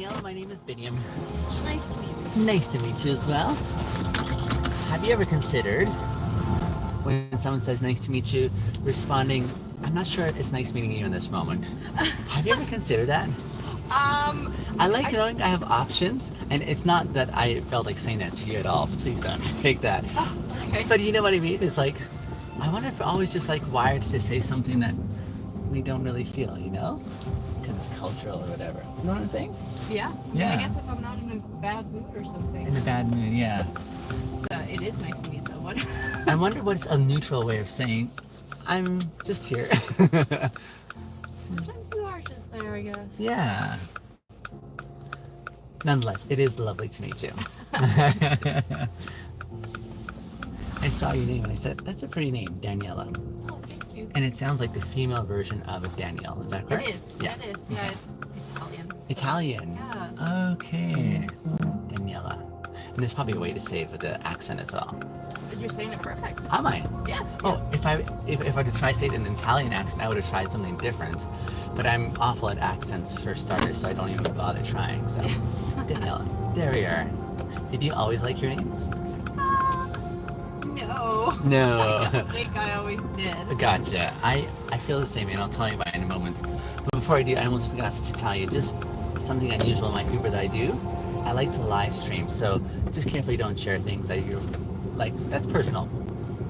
Daniela, my name is Biniam. Nice to meet you. Nice to meet you as well. Have you ever considered, when someone says nice to meet you, responding, I'm not sure it's nice meeting you in this moment? Have you ever considered that? I like knowing I have options, and it's not that I felt like saying that to you at all. Please don't take that. Oh, okay. But you know what I mean? It's like, I wonder if we're always just like wired to say something that we don't really feel, you know? Because it's cultural or whatever. You know what I'm saying? Yeah. Yeah. I guess if I'm not in a bad mood or something. In a bad mood, yeah. So it is nice to meet someone. I wonder what's a neutral way of saying, I'm just here. Sometimes you are just there, I guess. Yeah. Nonetheless, it is lovely to meet you. I saw your name and I said, that's a pretty name, Daniela. Oh, thank you. And it sounds like the female version of a Danielle, is that correct? It is. Yeah. It is. Yeah, it's Italian. Italian? Yeah. Okay. Daniela. And there's probably a way to say it with the accent as well. You're saying it perfect. Am I? Yes. Oh, if I were to try to say it in an Italian accent, I would have tried something different. But I'm awful at accents for starters, so I don't even bother trying. So, Daniela, there we are. Did you always like your name? No. No. I don't think I always did. Gotcha. I feel the same, and I'll tell you why in a moment. But before I do, I almost forgot to tell you just something unusual in my Uber that I do. I like to live stream, so just careful you don't share things that you're like, that's personal.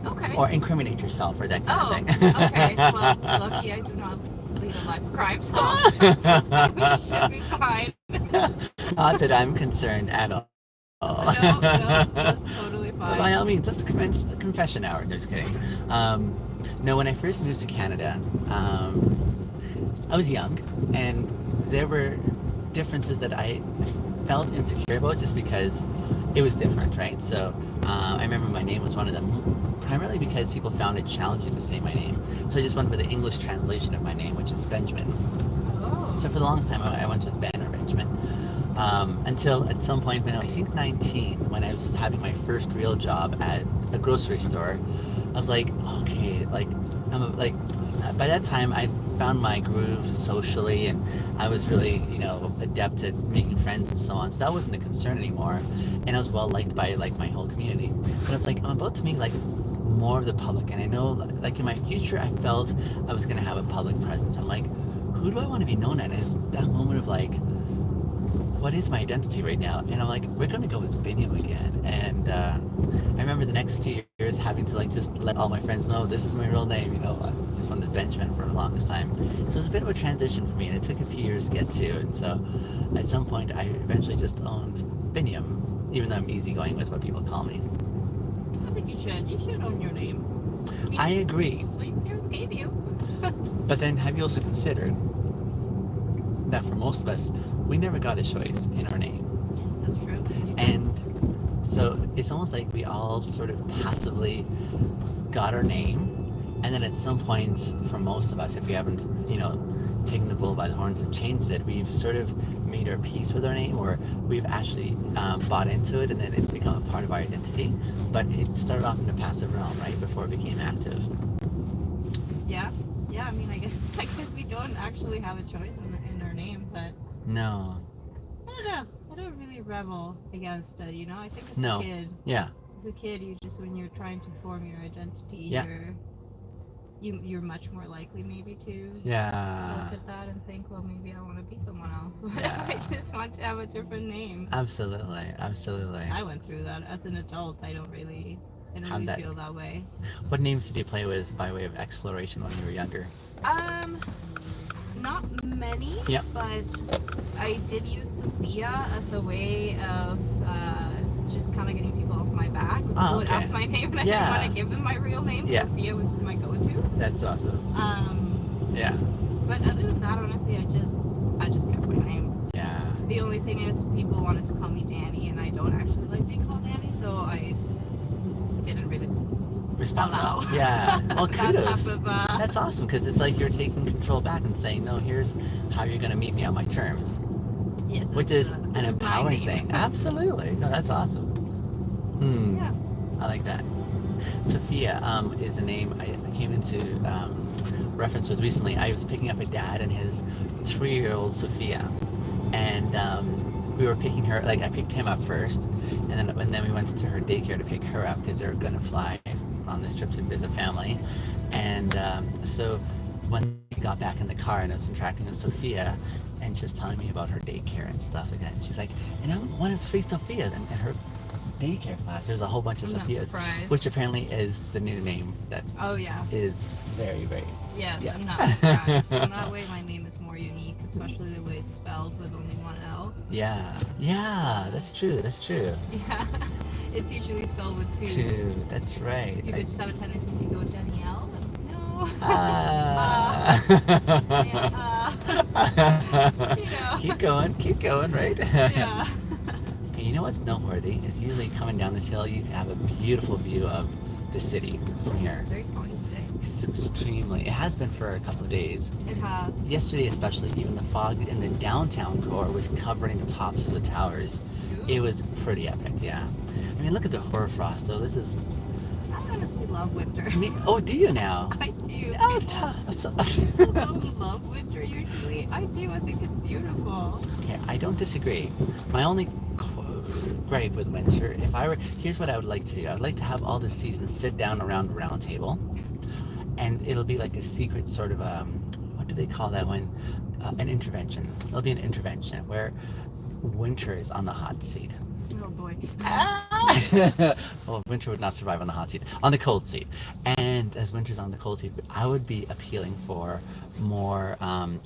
Okay. Or incriminate yourself or that kind of thing. Okay. Well, lucky I do not lead a life of crime, so we should be fine. Not that I'm concerned at all. No, that's totally But by fine. all means, let's commence a confession hour. No, just kidding. No, when I first moved to Canada, I was young, and there were differences that I felt insecure about just because it was different, right? So I remember my name was one of them, primarily because people found it challenging to say my name. So I just went for the English translation of my name, which is Benjamin. Oh. So for the longest time, I went with Ben or Benjamin. Until at some point when I was, I think 19, when I was having my first real job at a grocery store, I was like, okay, like, by that time I found my groove socially, and I was really, adept at making friends and so on. So that wasn't a concern anymore, and I was well liked by like my whole community. But I was like, I'm about to meet like more of the public, and I know like in my future I felt I was gonna have a public presence. I'm like, who do I want to be known as? And it's that moment of like, what is my identity right now? And I'm like, we're going to go with Biniam again. And I remember the next few years having to like just let all my friends know this is my real name. I just wanted Benjamin for the longest time. So it was a bit of a transition for me, and it took a few years to get to. And so at some point, I eventually just owned Biniam, even though I'm easygoing with what people call me. I think you should. You should own your name. I agree. So your parents gave you. But then have you also considered that for most of us, we never got a choice in our name? That's true. And so it's almost like we all sort of passively got our name, and then at some point, for most of us, if we haven't, taken the bull by the horns and changed it, we've sort of made our peace with our name, or we've actually bought into it, and then it's become a part of our identity. But it started off in the passive realm, right, before it became active. Yeah. Yeah, I mean, I guess we don't actually have a choice in our name, but No. I don't know. I don't really rebel against it, I think as No. a kid, Yeah. when you're trying to form your identity, Yeah. you're much more likely maybe to Yeah. look at that and think, well, maybe I want to be someone else. Yeah. I just want to have a different name. Absolutely. I went through that as an adult. I don't really feel that way. What names did you play with by way of exploration when you were younger? Not many, Yep. but I did use Sophia as a way of just kind of getting people off my back. When people would okay. ask my name, and I Yeah. didn't want to give them my real name. Yeah. Sophia was my go-to. That's awesome. Yeah. But other than that, honestly, I just kept my name. Yeah. The only thing is, people wanted to call me Danny, and I don't actually like being called Danny, so I didn't really Respond allow. well. Yeah. Well, that kudos. type of. That's awesome, because it's like you're taking control back and saying, no, here's how you're going to meet me on my terms, Yes, which is this an my empowering name. thing. Absolutely. No, that's awesome. Yeah. I like that. Sophia is a name I came into reference with recently. I was picking up a dad and his 3-year-old Sophia, and we were picking her, like I picked him up first, and then we went to her daycare to pick her up because they were going to fly on this trip to visit family. And so when we got back in the car and I was interacting with Sophia, and she was telling me about her daycare and stuff like that, and she's like, and I'm one of three Sophias in her daycare class. There's a whole bunch of I'm not Sophias, surprised. which apparently is the new name that Oh yeah. is very, very. Yes, Yeah. I'm not surprised. And that way my name is more unique, especially the way it's spelled with only one L. Yeah, that's true. Yeah. It's usually spelled with two. Two, that's right. You could just have a tendency to go Danielle. No. You know. Keep going, right? Yeah. Okay, you know what's noteworthy is usually coming down this hill, you have a beautiful view of the city from here. It's very foggy today. It's extremely. It has been for a couple of days. It has. Yesterday, especially, even the fog in the downtown core was covering the tops of the towers. It was pretty epic, yeah. I mean, look at the hoarfrost, though. This is. I honestly love winter. Oh, do you now? I do. Oh, People don't love winter usually. I do. I think it's beautiful. Okay, I don't disagree. My only gripe with winter, here's what I would like to do. I would like to have all the seasons sit down around a round table, and it'll be like a secret sort of what do they call that when an intervention. It'll be an intervention where winter is on the hot seat. Oh boy. Well, winter would not survive on the hot seat, on the cold seat. And as winter's on the cold seat, I would be appealing for more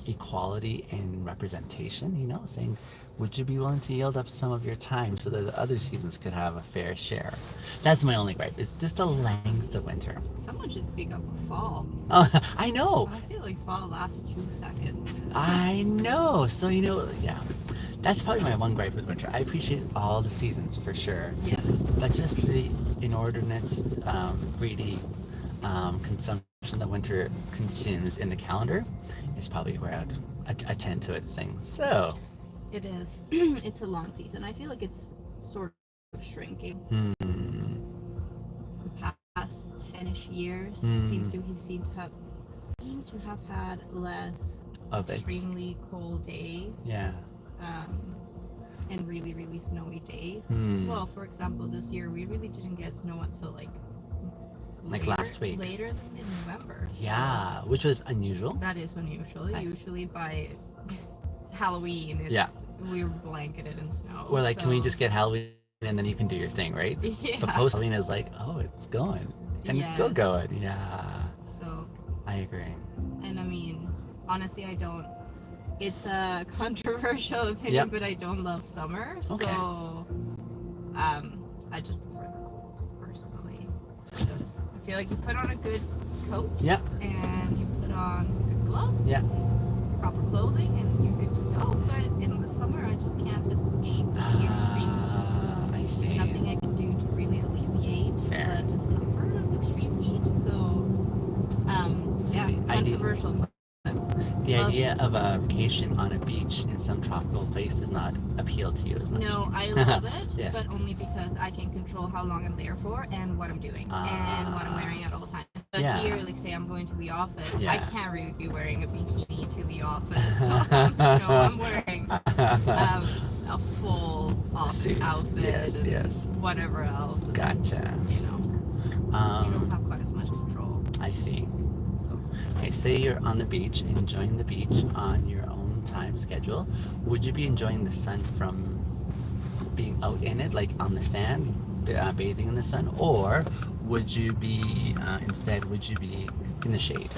equality in representation, you know, saying, would you be willing to yield up some of your time so that the other seasons could have a fair share? That's my only gripe. It's just the length of winter. Someone should speak up for fall. Oh, I know. I feel like fall lasts 2 seconds. I know. So, you know, yeah. That's probably my one gripe with winter. I appreciate all the seasons for sure. Yes. But just the inordinate, greedy consumption that winter consumes in the calendar is probably where I tend to sing. So. It is. It's a long season. I feel like it's sort of shrinking. The past 10-ish years, it seems to have had less of extremely cold days. Yeah. And really, really snowy days. Well, for example, this year we really didn't get snow until like last week. Later than mid-November. Yeah, which was unusual. That is unusual. Usually by Halloween, we're blanketed in snow. We're like, can we just get Halloween and then you can do your thing, right? Yeah. But post Halloween is like, oh, it's going. And it's still going. Yeah. So. I agree. And I mean, honestly, it's a controversial opinion, but I don't love summer. Okay. So, I just prefer the cold, personally. I feel like you put on a good coat. Yep. And you put on good gloves. Yeah. Proper clothing, and you're good to go. But in the summer, I just can't escape the extreme heat. I see. There's nothing I can do to really alleviate the discomfort of extreme heat. So controversial. The idea of a vacation on a beach in some tropical place does not appeal to you as much. No, I love it, Yes. but only because I can control how long I'm there for and what I'm doing and what I'm wearing at all times. But here, like say I'm going to the office, I can't really be wearing a bikini to the office. I'm wearing a full office outfit and whatever else. Gotcha. You don't have quite as much control. I see. So. Okay, say you're on the beach, enjoying the beach on your own time schedule. Would you be enjoying the sun from being out in it, like on the sand, bathing in the sun, or would you be in the shade?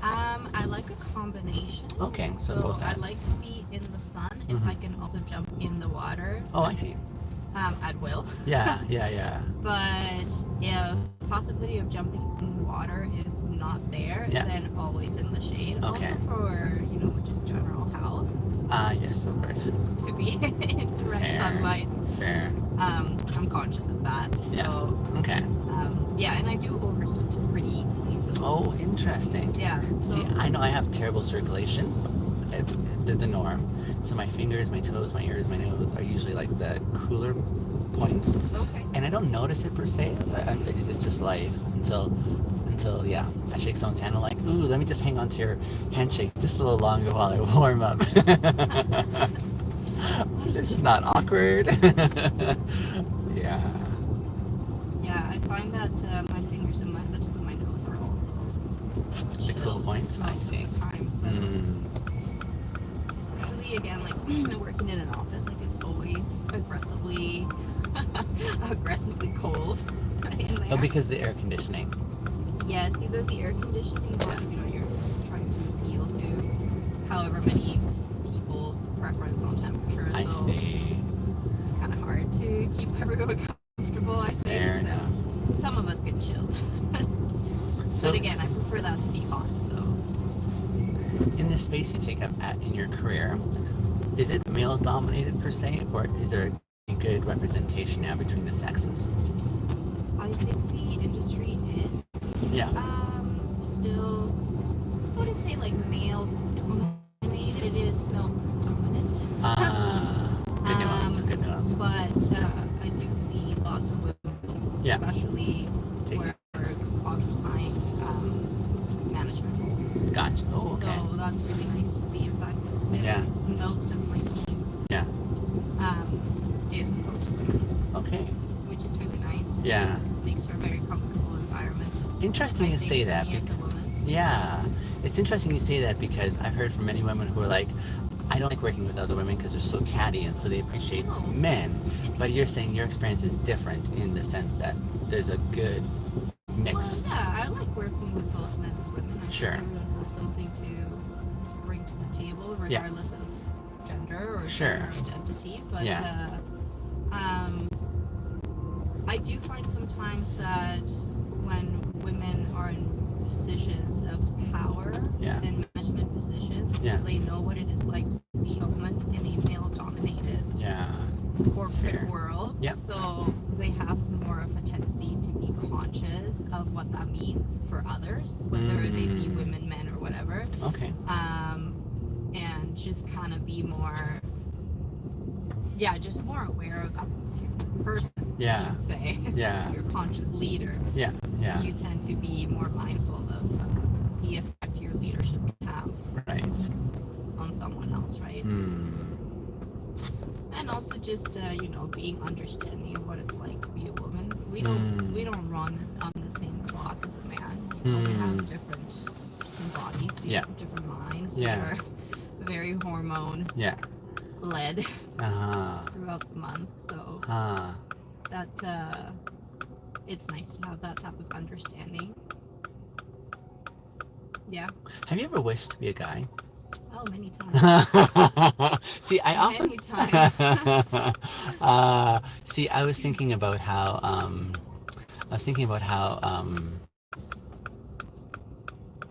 I like a combination. Okay, so both I like to be in the sun if I can also jump in the water. Oh, I see. At will. Yeah. But if possibility of jumping in water is not there, then always in the shade. Okay. Also for, just general health. Yes, of course. To be in direct sunlight. Fair. I'm conscious of that. Yeah. So, okay. And I do overheat pretty easily. So. Oh, interesting. Yeah. See, I know I have terrible circulation. It's the norm. So my fingers, my toes, my ears, my nose are usually like the cooler points. Okay. And I don't notice it per se. It's just life until I shake someone's hand. I'm like, ooh, let me just hang on to your handshake just a little longer while I warm up. This is not awkward. Yeah. Yeah, I find that my fingers and the tip of my nose are also The cool chilled points, I most see. of the time. So especially again, like working in an office, like it's always aggressively cold in there. Oh, because the air conditioning. Yes, either the air conditioning or you're trying to appeal to however many people's preference on temperature. I So see. it's kind of hard to keep everyone comfortable, I think. Fair so enough. some of us get chilled. So, But again, I prefer that to be hot. So in the space you take up in your career, is it male dominated per se, or is there a good representation now between the sexes? I think the industry is Yeah. still, I wouldn't say like male dominated. It is still dominant. Good nuance. Good nuance. But I do see lots of women, Yeah. especially Take where we're occupying management roles. Gotcha. Oh, okay. So that's really nice to see. In fact, Yeah. most of my team Yeah. is composed of women, Okay. which is really nice. Yeah. Makes for a very comfortable environment. Interesting I you think, say for that. me as a woman. Yeah. It's interesting you say that because I've heard from many women who are like, I don't like working with other women because they're so catty and so they appreciate Oh. men. But you're saying your experience is different in the sense that there's a good mix. Well, yeah, I like working with both men and women. I Sure. think everyone has something to bring to the table, Yeah. regardless of gender or Sure. gender identity. But Yeah. I do find sometimes that when women are in positions of power, Yeah. in management positions, Yeah. they know what it is like to be a woman in a male-dominated Yeah. fair. corporate world. Yep. So they have more of a tendency to be conscious of what that means for others, whether they be women, men, or whatever. Okay. And just kind of be more, just more aware of that person, I Yeah. should say. Yeah. Your conscious leader. Yeah. Yeah. You tend to be more mindful of the effect your leadership can have Right. on someone else, right? And also just being understanding of what it's like to be a woman. We don't run on the same clock as a man. We have different bodies, different minds. Yeah. We're very hormone Yeah. led Uh-huh. throughout the month. So that it's nice to have that type of understanding. Yeah. Have you ever wished to be a guy? Oh, many times. See, I often. Many times. See, I was thinking about how. I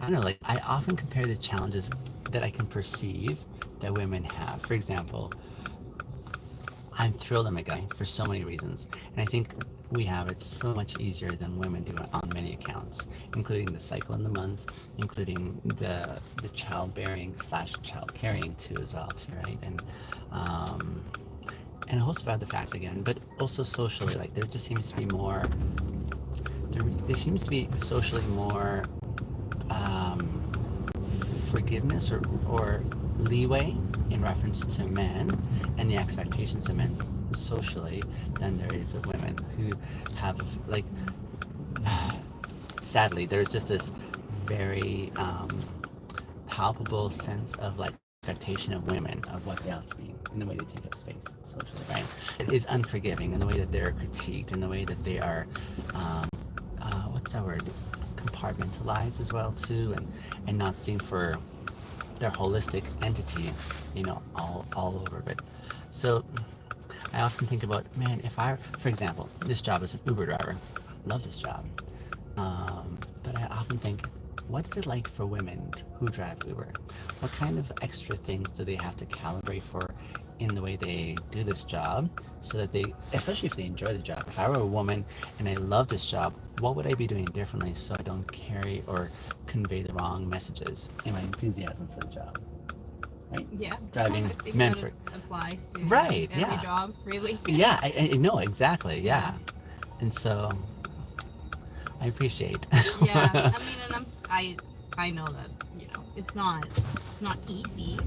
don't know. Like, I often compare the challenges that I can perceive that women have. For example, I'm thrilled I'm a guy for so many reasons, and I think we have it so much easier than women do on many accounts, including the cycle in the month, including the childbearing / child carrying too as well too, right? And a host of other facts again, but also socially, like there just seems to be more. There seems to be socially more forgiveness or leeway in reference to men and the expectations of men socially than there is of women who have like sadly there's just this very palpable sense of like expectation of women of what they ought to be in the way they take up space socially, right? It is unforgiving in the way that they're critiqued, in the way that they are what's that word, compartmentalized as well too, and not seen for their holistic entity, all over it. So I often think about, man, if I, for example, this job as an Uber driver, I love this job, but I often think, what's it like for women who drive Uber? What kind of extra things do they have to calibrate for in the way they do this job, so that they, especially if they enjoy the job. If I were a woman and I love this job, what would I be doing differently so I don't carry or convey the wrong messages in my enthusiasm for the job? Right? Yeah. Driving I think men that for applies to right, every yeah. job, really. Yeah, I know exactly. Yeah, and so I appreciate. Yeah, I mean, and I know that it's not easy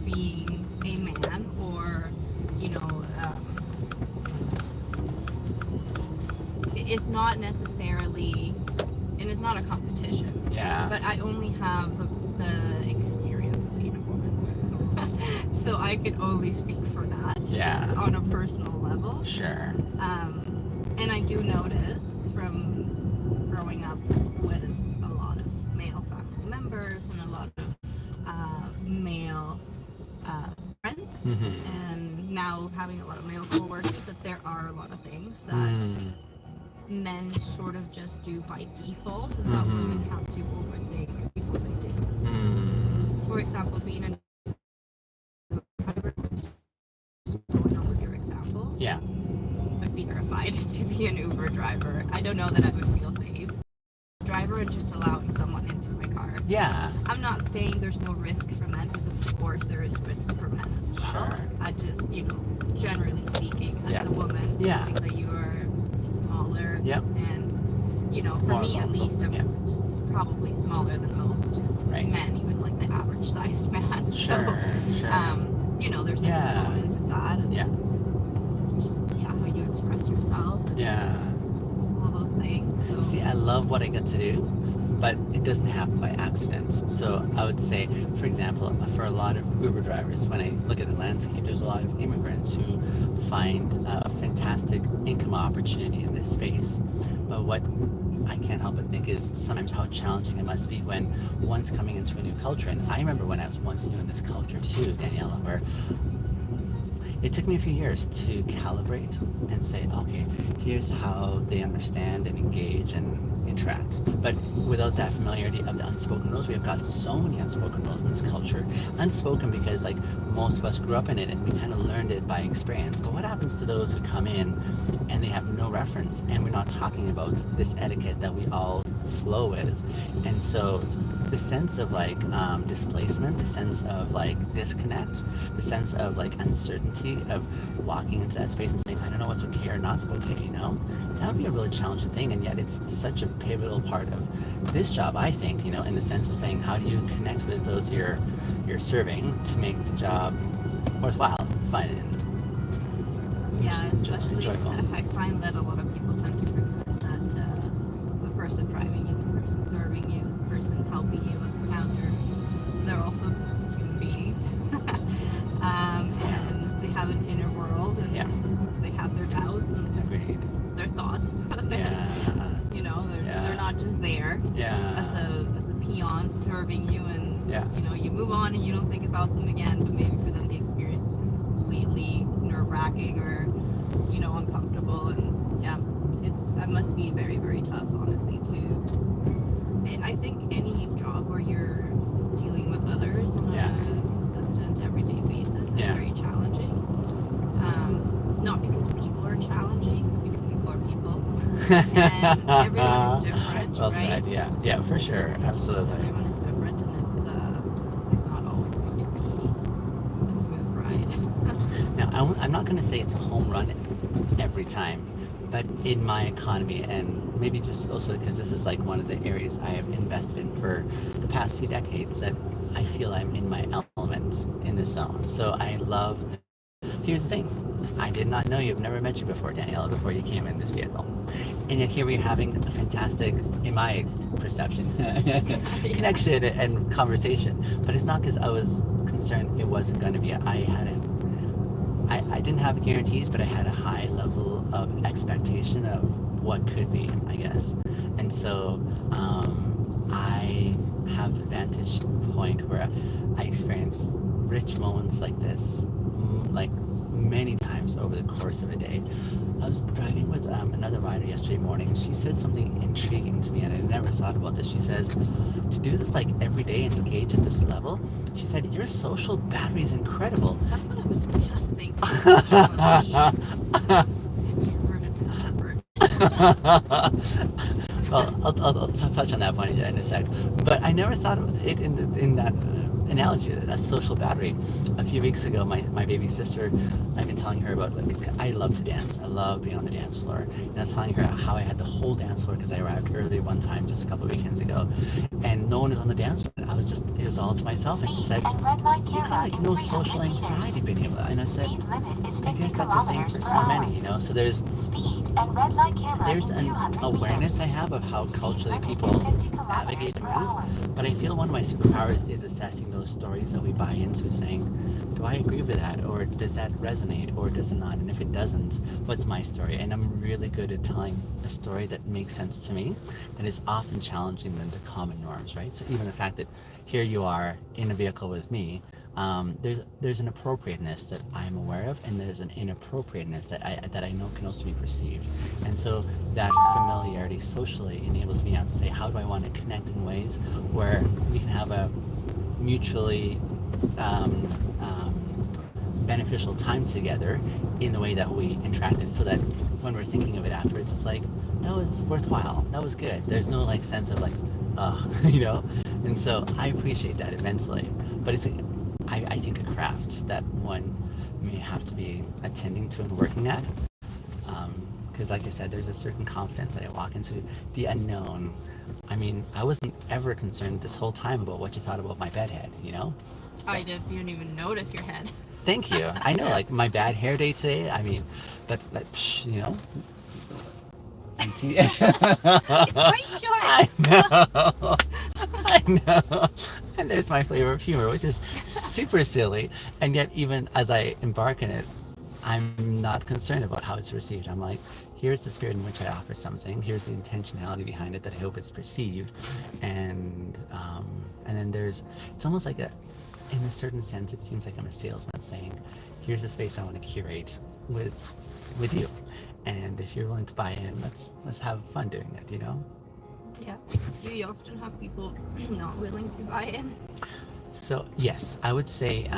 being a man or it's not necessarily, and it's not a competition. Yeah. But I only have the experience of being a woman, so I can only speak for that. Yeah. On a personal level. Sure. And I do notice from growing up with a lot of male family members and a lot of male friends, and now having a lot of male co-workers, that there are a lot of things that men sort of just do by default and that women have to overthink before they do. For example, being a driver, going on with your example, yeah, would be terrified to be an Uber driver. I don't know that I would feel safe. Driver and just allowing someone into my car. Yeah. I'm not saying there's no risk for men, because of course there is risk for men as well. Sure. I just, generally speaking, as a woman, I think that you are smaller. Yep. And, for me at least, I'm probably smaller than most men, even like the average sized man. Sure. So, there's an element of that. And just, how you express yourself. And all those things. So. See, I love what I get to do, but it doesn't happen by accident. So I would say, for example, for a lot of Uber drivers, when I look at the landscape, there's a lot of immigrants who find a fantastic income opportunity in this space. But what I can't help but think is sometimes how challenging it must be when one's coming into a new culture. And I remember when I was once new in this culture too, Daniela, where it took me a few years to calibrate and say, okay, here's how they understand and engage and interact. But without that familiarity of the unspoken rules, we have got so many unspoken rules in this culture. Unspoken because most of us grew up in it and we kind of learned it by experience. But what happens to those who come in and they have no reference, and we're not talking about this etiquette that we all flow with? And so the sense of displacement, the sense of disconnect, the sense of uncertainty of walking into that space and saying, I don't know what's okay or not okay, that would be a really challenging thing. And yet it's such a pivotal part of this job, I think, in the sense of saying, how do you connect with those you're serving to make the job worthwhile, fun, and especially enjoyable. I find that a lot of people tend to forget that the person driving you, the person serving you, the person helping you at the counter, they're also human beings. And they have an inner world, and they have their doubts and their thoughts. They're not just there as a peon serving you, and you move on and you don't think about them again. But maybe for them the experience was completely nerve-wracking or uncomfortable, and it must be very, very tough, honestly. I think any job where you're dealing with others on a consistent everyday basis is very challenging. Not because people are challenging, but because people are people. And everyone is different, well right? said, yeah, for sure, absolutely. Everyone is different, and it's not always going to be a smooth ride. Now, I'm not going to say it's a home run every time, but in my economy, and maybe just also because this is one of the areas I have invested in for the past few decades, that I feel I'm in my element in this zone. So I love. Here's the thing. I did not know you. I've never met you before, Daniela, before you came in this vehicle. And yet here we're having a fantastic, in my perception, connection and conversation. But it's not because I was concerned it wasn't going to be. I didn't have guarantees, but I had a high level of expectation of what could be, I guess. And so I have the vantage point where I experience rich moments like this, many times over the course of a day. I was driving with another rider yesterday morning, and she said something intriguing to me, and I never thought about this. She says, to do this every day and engage at this level, she said, your social battery is incredible. That's what I was just thinking. Well, I'll touch on that point in a sec. But I never thought of it in that analogy, a social battery. A few weeks ago, my baby sister, I've been telling her about, like, I love to dance. I love being on the dance floor. And I was telling her how I had the whole dance floor because I arrived early one time just a couple of weekends ago. And no one was on the dance floor. It was all to myself. And she said, you got like no social anxiety being able to. And I said, I guess that's a thing for so many, you know? So there's an awareness I have of how culturally people navigate and move, but I feel one of my superpowers is assessing those stories that we buy into, saying, do I agree with that, or does that resonate, or does it not? And if it doesn't, what's my story? And I'm really good at telling a story that makes sense to me, that is often challenging than the common norms, right? So even the fact that here you are in a vehicle with me, there's an appropriateness that I'm aware of, and there's an inappropriateness that I know can also be perceived. And so that familiarity socially enables me now to say, how do I want to connect in ways where we can have a mutually beneficial time together in the way that we interacted, so that when we're thinking of it afterwards, it's like, that was worthwhile, that was good. There's no like sense of like, you know. And so I appreciate that immensely. But it's I think a craft that one may have to be attending to and working at, because like I said, there's a certain confidence that I walk into the unknown. I mean, I wasn't ever concerned this whole time about what you thought about my bedhead, you know? So, You didn't even notice your head. thank you. I know, like my bad hair day today, I mean, but you know. It's quite short. I know. I know. And there's my flavor of humor, which is super silly. And yet, even as I embark in it, I'm not concerned about how it's received. I'm like, here's the spirit in which I offer something. Here's the intentionality behind it that I hope it's perceived. And then it's almost like in a certain sense, it seems like I'm a salesman saying, here's a space I want to curate with you. And if you're willing to buy in, let's have fun doing it, you know? Yeah. Do you often have people not willing to buy in? So yes, I would say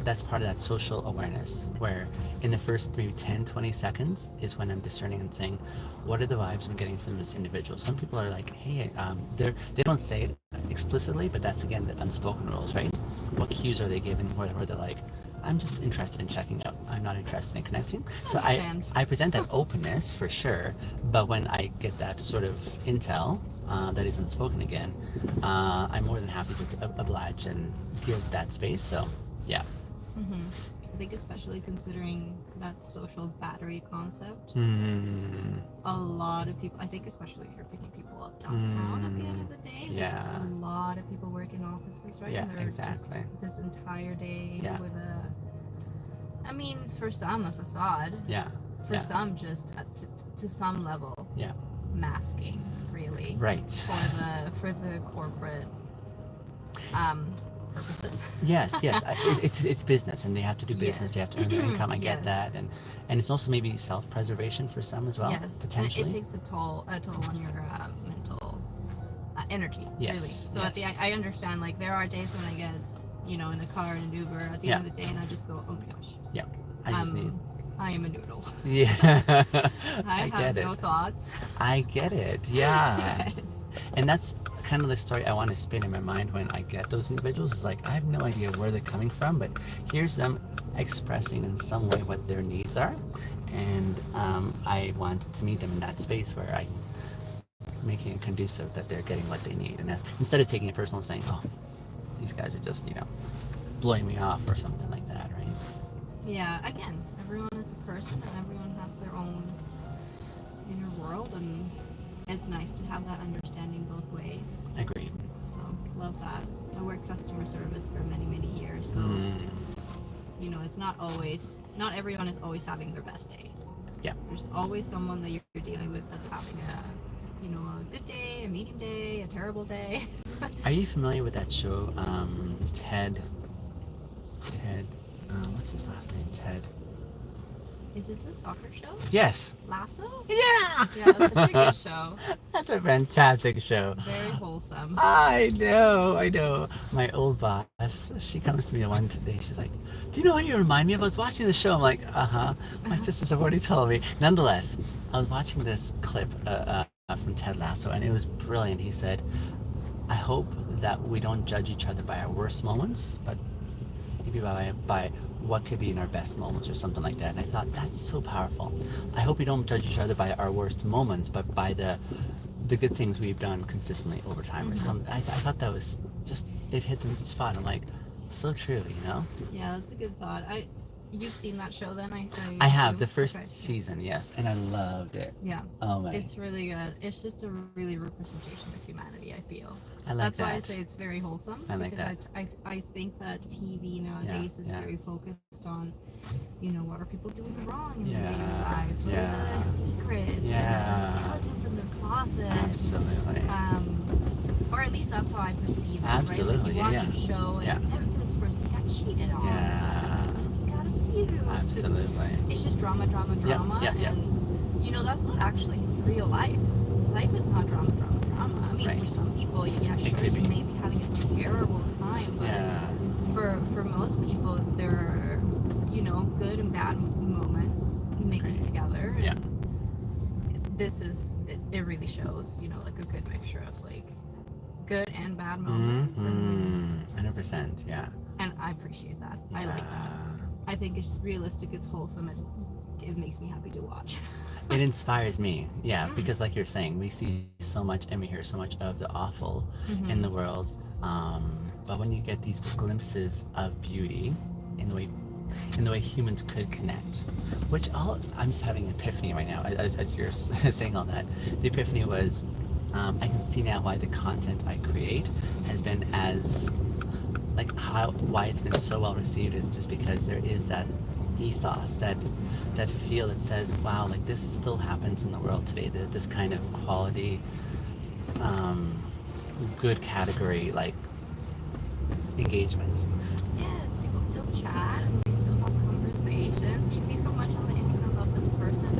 that's part of that social awareness, where in the first maybe 10, 20 seconds is when I'm discerning and saying, what are the vibes I'm getting from this individual? Some people are like, hey, they don't say it explicitly, but that's again the unspoken rules, right? What cues are they giving where they're like, I'm just interested in checking out. I'm not interested in connecting. So I present that openness for sure, but when I get that sort of intel that isn't spoken again, I'm more than happy to oblige and give that space. So, yeah. Mm-hmm. I think especially considering that social battery concept, a lot of people, I think especially if you're picking people up downtown at the end of the day, yeah, a lot of people work in offices, right? Yeah, and they're exactly. just this entire day Yeah. I mean, for some a facade, Yeah. for some just to some level, masking, really, Right. for the corporate purposes. Yes. It's business, and they have to do business. Yes. They have to earn their income. I get Yes. that, and it's also maybe self-preservation for some as well. Yes, Potentially. and it takes a toll on your mental energy. Yes, Really. So yes. at the I understand. Like there are days when I get in a car in an Uber at the end of the day, and I just go, oh my gosh. Yeah. I just need. I am a noodle. Yeah. I have no thoughts. I get it. Yeah. Yes. And that's kind of the story I want to spin in my mind when I get those individuals. Is like, I have no idea where they're coming from, but here's them expressing in some way what their needs are, and I want to meet them in that space where I making it conducive that they're getting what they need, and instead of taking it personal and saying, oh, these guys are just blowing me off or something like that, right? Yeah. Again, everyone is a person, and everyone has their own inner world, and it's nice to have that understanding both ways. Agreed. So love that. I worked customer service for many years, so it's not everyone is always having their best day. Yeah. There's always someone that you're dealing with that's having a good day, a medium day, a terrible day. Are you familiar with that show, Ted, what's his last name? Ted. Is this the soccer show? Yes. Lasso? Yeah. Yeah, that's such a good show. That's a fantastic show. Very wholesome. I know. My old boss, she comes to me one day, she's like, do you know what you remind me of? I was watching the show. I'm like, my sisters have already told me. Nonetheless, I was watching this clip from Ted Lasso, and it was brilliant. He said, I hope that we don't judge each other by our worst moments, but maybe by what could be in our best moments or something like that. And I thought that's so powerful. I hope we don't judge each other by our worst moments, but by the good things we've done consistently over time. Or some. I thought that was just, it hit the spot. I'm like, so true, you know? Yeah, that's a good thought. You've seen that show then? I have the assume? first Okay. season, yes, and I loved it. Yeah. Oh my, It's really good. It's just a really representation of humanity, I feel. I like That's that. why I say it's very wholesome. I like because I think that TV nowadays is yeah. very focused on, what are people doing wrong in their Yeah, daily lives? What yeah. are the secrets? Yeah. The skeletons in their closet? Absolutely. Or at least that's how I perceive it. Absolutely, Right? Like you yeah, watch a show and yeah. it's this person got cheated on. Yeah. This person got abused. Absolutely. It's just drama. Yeah. And that's not actually real life. Life is not drama. I mean, Right. for some people, yeah, It sure, could you be. may be having a terrible time, but Yeah. for most people, there are, good and bad moments mixed Right. together. Yeah. It really shows, like a good mixture of like good and bad moments, and 100%. Yeah. I appreciate that. I like that. Yeah. I think it's realistic, it's wholesome, it makes me happy to watch. It inspires me, yeah, Mm. because like you're saying, we see so much and we hear so much of the awful Mhm. in the world, but when you get these glimpses of beauty in the way humans could connect, I'm just having an epiphany right now as you're saying all that. The epiphany was, I can see now why the content I create has been why it's been so well received is just because there is that ethos, that feel that says, wow, like this still happens in the world today, this kind of quality, good category, like engagement. Yes, people still chat and they still have conversations. You see so much on the internet about this person,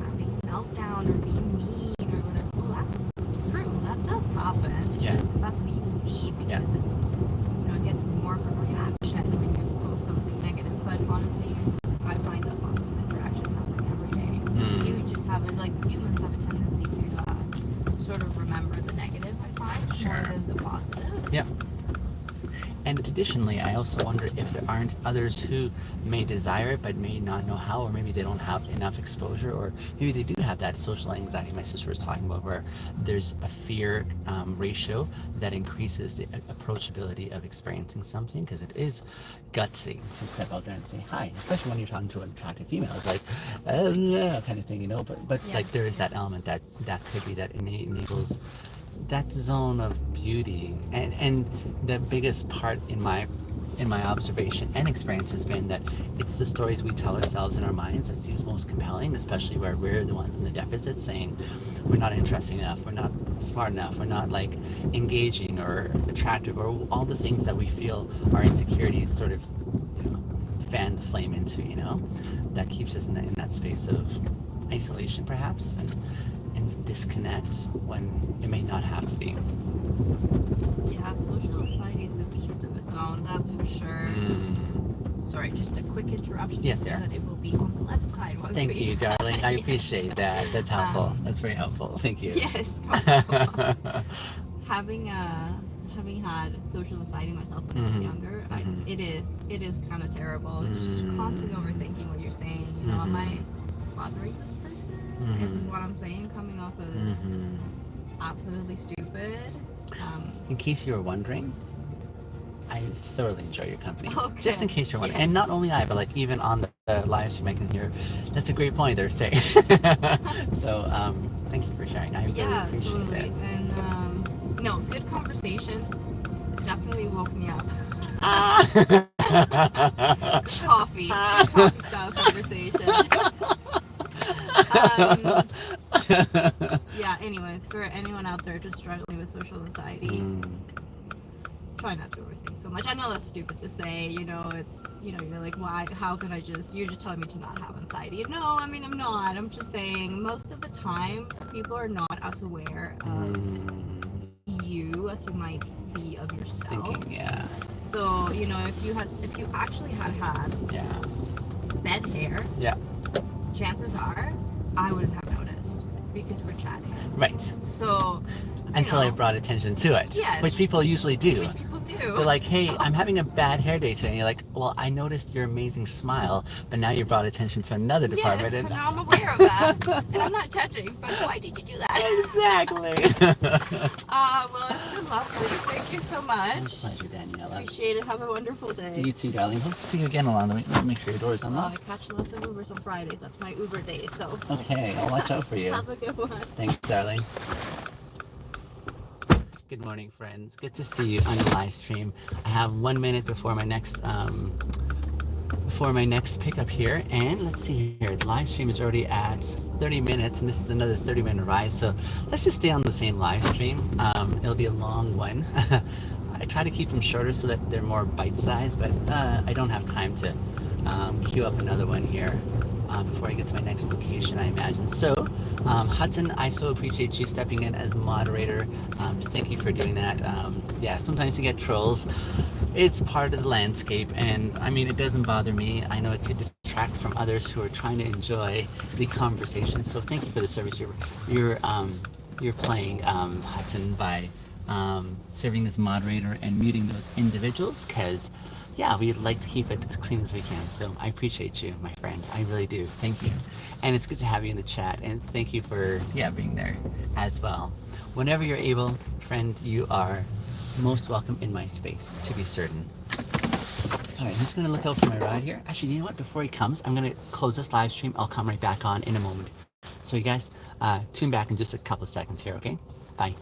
having a meltdown or being mean or whatever. Well, that's true. That does happen. It's Yeah. just that's what you see because it's, it gets more of a reaction when you post something negative. But honestly, I find that positive interactions happen every day. You just have it, like humans have a tendency to sort of remember the negative, I find, Sure. more than the positive. Yep. And additionally, I also wonder if there aren't others who may desire it but may not know how, or maybe they don't have enough exposure, or maybe they do have that social anxiety my sister was talking about, where there's a fear ratio that increases the approachability of experiencing something, because it is gutsy to step out there and say hi, especially when you're talking to an attractive female. It's like, yeah, kind of thing, but Yeah. like there is that element that could be that enables that zone of beauty, and the biggest part in my observation and experience has been that it's the stories we tell ourselves in our minds that seems most compelling, especially where we're the ones in the deficit, saying we're not interesting enough, we're not smart enough, we're not like engaging or attractive, or all the things that we feel our insecurities sort of fan the flame into, that keeps us in that space of isolation perhaps, and disconnect when it may not have to be. Yeah, social anxiety is a beast of its own, that's for sure. Sorry, just a quick interruption. Yes, to say dear. that it will be on the left side once Thank you, darling. I Yes. appreciate that. That's helpful. That's very helpful. Thank you. Yes. Having had social anxiety myself when I was younger, it is kind of terrible. Just constantly overthinking what you're saying. Am I bothering this person? Is what I'm saying coming off as absolutely stupid? In case you were wondering, I thoroughly enjoy your company. Okay. Just in case you're wondering. Yes. And not only I, but like even on the live stream I can hear, that's a great point they're saying. So thank you for sharing. I really appreciate totally. it. And no, good conversation. Definitely woke me up. Coffee style conversation. Yeah, anyway, for anyone out there just struggling with social anxiety, try not to overthink so much. I know that's stupid to say, it's, you're like, why, how can you're just telling me to not have anxiety. No, I mean, I'm not. I'm just saying most of the time, people are not as aware of you as you might be of yourself. Thinking, yeah. So, if you actually had bed hair, chances are I wouldn't have noticed because we're chatting. Right. So Until I brought attention to it. Yes. Which people usually do. Which people do. They're like, hey, I'm having a bad hair day today. And you're like, well, I noticed your amazing smile, but now you brought attention to another department. Yes, so now I'm aware of that. And I'm not judging, but why did you do that? Exactly. Well, it's been lovely. Thank you so much. It's a pleasure, Daniela. Appreciate it. Have a wonderful day. You too, darling. Hope to see you again, Alana. Let me make sure your door is I unlocked. catch lots of Ubers on Fridays. That's my Uber day, so. Okay, I'll watch out for you. Have a good one. Thanks, darling. Good morning, friends. Good to see you on the live stream. I have 1 minute before my next pickup here, and let's see here. The live stream is already at 30 minutes, and this is another 30-minute ride. So let's just stay on the same live stream. It'll be a long one. I try to keep them shorter so that they're more bite-sized, but I don't have time to queue up another one here before I get to my next location, I imagine. So, Hudson, I so appreciate you stepping in as moderator. Thank you for doing that. Yeah, sometimes you get trolls. It's part of the landscape, and I mean, it doesn't bother me. I know it could detract from others who are trying to enjoy the conversation. So, thank you for the service you're playing, Hudson, by serving as moderator and muting those individuals, because yeah, we'd like to keep it as clean as we can. So I appreciate you, my friend. I really do. Thank you. And it's good to have you in the chat. And thank you for being there as well. Whenever you're able, friend, you are most welcome in my space, to be certain. All right, I'm just going to look out for my ride here. Actually, you know what? Before he comes, I'm going to close this live stream. I'll come right back on in a moment. So you guys, tune back in just a couple of seconds here, okay? Bye.